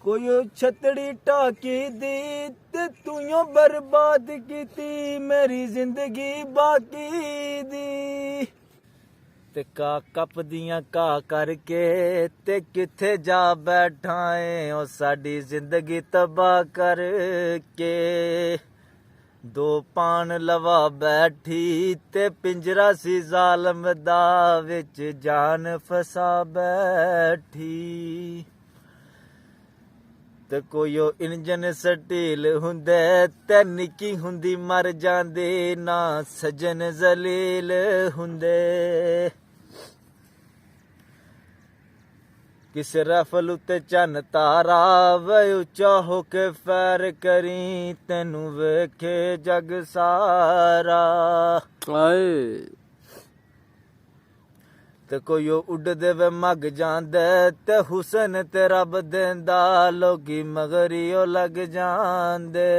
कोई छतड़ी टाकी दी ते तूं बर्बाद कीती मेरी जिंदगी बाकी दी ते का कप दियां का करके ते किथे जा बैठा है ओ साडी जिंदगी तबाह करके दो पान लवा बैठी ते पिंजरा सी जालम दा विच जान फसा बैठी ते कोई इंजन स्टील हुंदे ते निक्की हुंदी मर जांदे ना सजन जलील हुंदे किस रफल उत्ते चन तारा वे उच्चा होके फैर करी तेनू वेखे जग सारा ते कोई उड़दे वे मग जांदे ते हुसन ते रब देंदा लोकी मगरी ओ लग जांदे